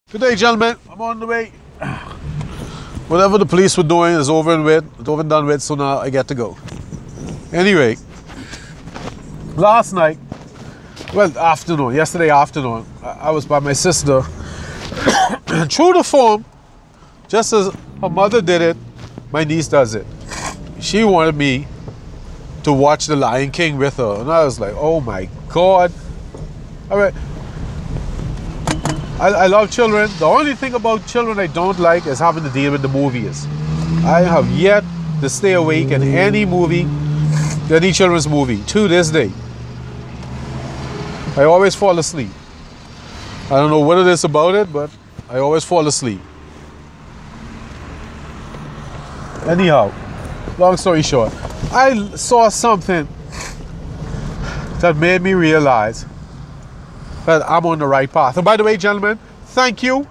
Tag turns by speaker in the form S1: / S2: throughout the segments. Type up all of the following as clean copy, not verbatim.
S1: Good day, gentlemen. I'm on the way. Whatever the police were doing is over and done with, so now I get to go. Anyway, last night, well, yesterday afternoon, I was by my sister. And through the phone, just as her mother did it, my niece does it. She wanted me to watch The Lion King with her, and I was like, oh my God. All right. I love children. The only thing about children I don't like is having to deal with the movies. I have yet to stay awake in any movie, any children's movie, to this day. I always fall asleep. I don't know what it is about it, but I always fall asleep. Anyhow, long story short, I saw something that made me realize that I'm on the right path. And by the way, gentlemen, thank you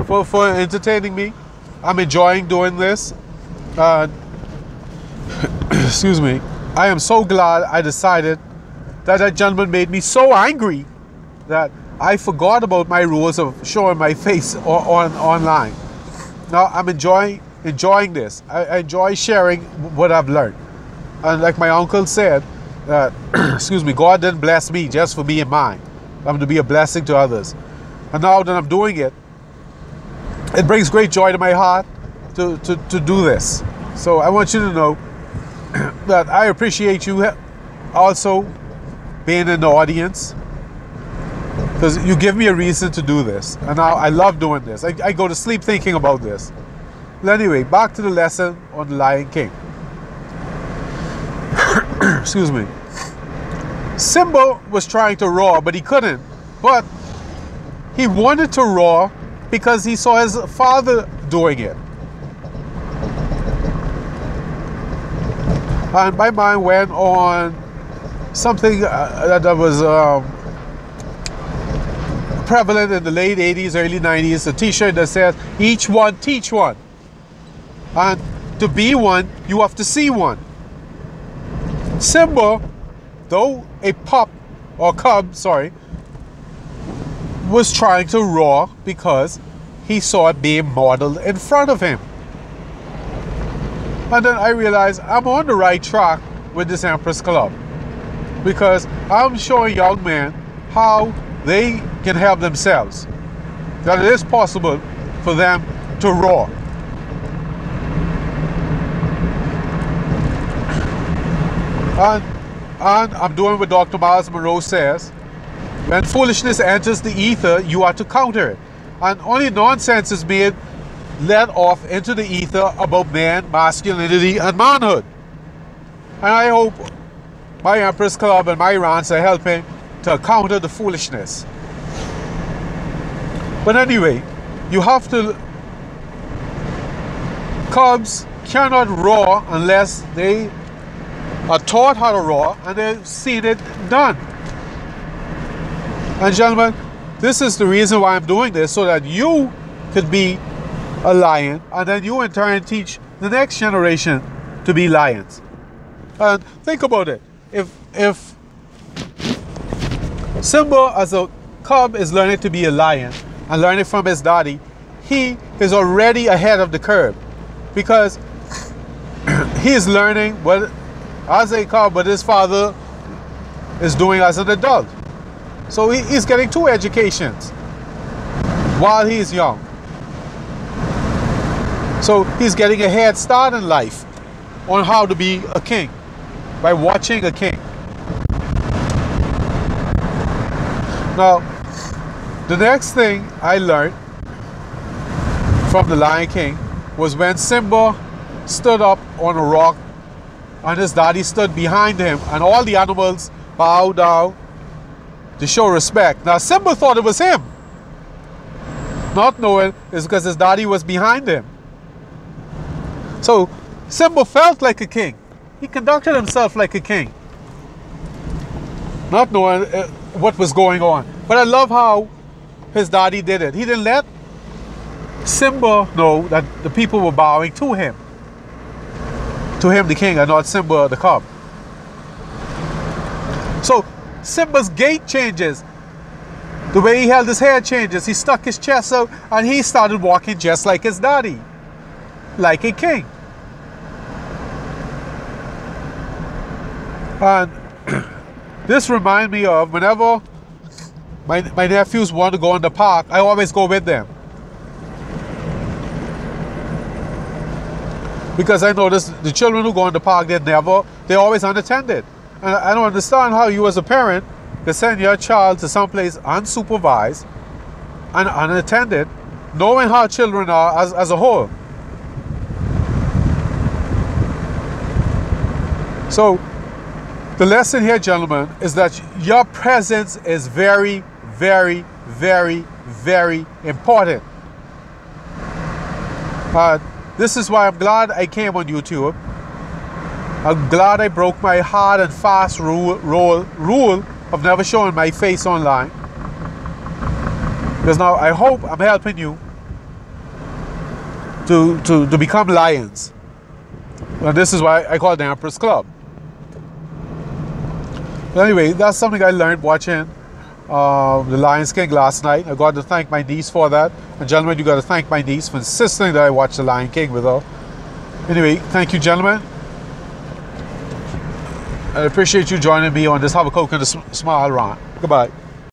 S1: for entertaining me. I'm enjoying doing this. Excuse me. I am so glad I decided that gentleman made me so angry that I forgot about my rules of showing my face online. Now I'm enjoying this. I enjoy sharing what I've learned. And like my uncle said, excuse me, God didn't bless me just for me and mine. I'm to be a blessing to others. And now that I'm doing it, it brings great joy to my heart to do this. So I want you to know that I appreciate you also being in the audience, because you give me a reason to do this. And now I love doing this. I go to sleep thinking about this. But anyway, back to the lesson on The Lion King. Excuse me. Simba was trying to roar, but he couldn't. But he wanted to roar because he saw his father doing it. And my mind went on something that was prevalent in the late 80s, early 90s, a t-shirt that says, each one, teach one. And to be one, you have to see one. Simba, though a cub, was trying to roar because he saw it being modeled in front of him. And then I realized I'm on the right track with this Empress Club, because I'm showing young men how they can help themselves, that it is possible for them to roar. And I'm doing what Dr. Miles Monroe says. When foolishness enters the ether, you are to counter it. And only nonsense is being let off into the ether about man, masculinity, and manhood. And I hope my Empress Club and my rants are helping to counter the foolishness. But anyway, you have to... Cubs cannot roar unless they are taught how to roar and they've seen it done. And gentlemen, this is the reason why I'm doing this, so that you could be a lion, and then you in turn teach the next generation to be lions. And think about it. If Simba as a cub is learning to be a lion and learning from his daddy, he is already ahead of the curve, because he is learning what as a cub what his father is doing as an adult. So he's getting two educations while he's young. So he's getting a head start in life on how to be a king by watching a king. Now, the next thing I learned from The Lion King was when Simba stood up on a rock and his daddy stood behind him, and all the animals bowed down to show respect. Now Simba thought it was him, not knowing it's because his daddy was behind him. So Simba felt like a king. He conducted himself like a king, not knowing what was going on. But I love how his daddy did it. He didn't let Simba know that the people were bowing to him the king, and not Simba the cub. So Simba's gait changes. The way he held his hair changes. He stuck his chest out and he started walking just like his daddy. Like a king. And this reminds me of whenever my nephews want to go in the park, I always go with them. Because I notice the children who go in the park, they're always unattended. And I don't understand how you as a parent can send your child to someplace unsupervised and unattended, knowing how children are as a whole. So the lesson here, gentlemen, is that your presence is very, very, very, very important. This is why I'm glad I came on YouTube. I'm glad I broke my hard and fast rule of never showing my face online. Because now I hope I'm helping you to become lions. And this is why I call it the Emperor's Club. Anyway, that's something I learned watching The Lion King last night. I got to thank my niece for that. And gentlemen, you got to thank my niece for insisting that I watch The Lion King with her. Anyway, thank you, gentlemen. I appreciate you joining me on this Have a Coke and a Smile rant. Goodbye.